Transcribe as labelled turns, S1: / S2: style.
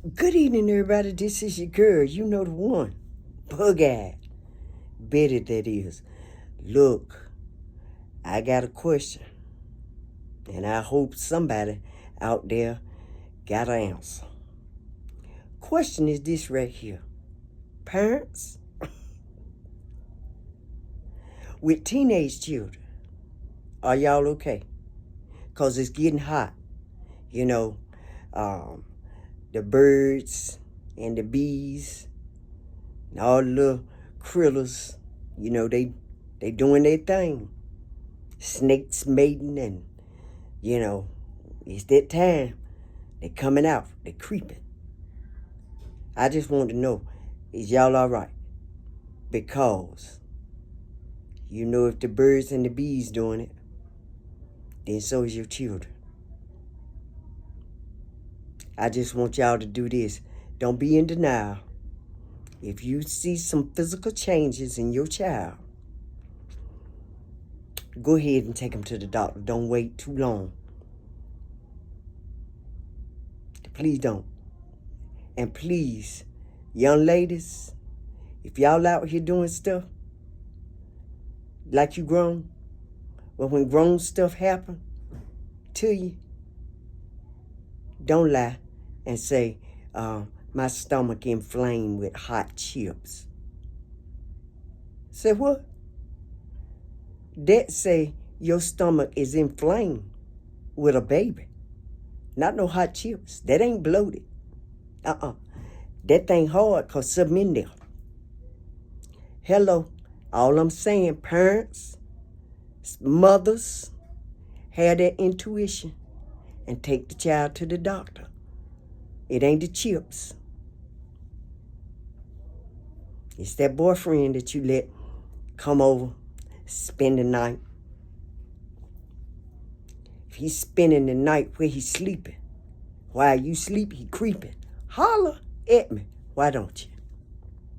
S1: Good evening, everybody. This is your girl. You know the one. Bug-eyed. Betty, that is. Look, I got a question. And I hope somebody out there got an answer. Question is this right here. Parents with teenage children, are y'all okay? Because it's getting hot. You know, the birds and the bees and all the little critters, you know, they doing their thing. Snakes mating and, you know, it's that time. They coming out. They creeping. I just want to know, is y'all all right? Because, you know, if the birds and the bees doing it, then so is your children. I just want y'all to do this. Don't be in denial. If you see some physical changes in your child, go ahead and take them to the doctor. Don't wait too long. Please don't. And please, young ladies, if y'all out here doing stuff like you grown, but when grown stuff happen to you, don't lie and say, my stomach inflamed with hot chips. Say what? That say your stomach is inflamed with a baby. Not no hot chips. That ain't bloated. That thing hard because something in there. Hello. All I'm saying, parents, mothers, have that intuition and take the child to the doctor. It ain't the chips. It's that boyfriend that you let come over, spend the night. If he's spending the night where he's sleeping, while you sleep, he creeping. Holler at me. Why don't you?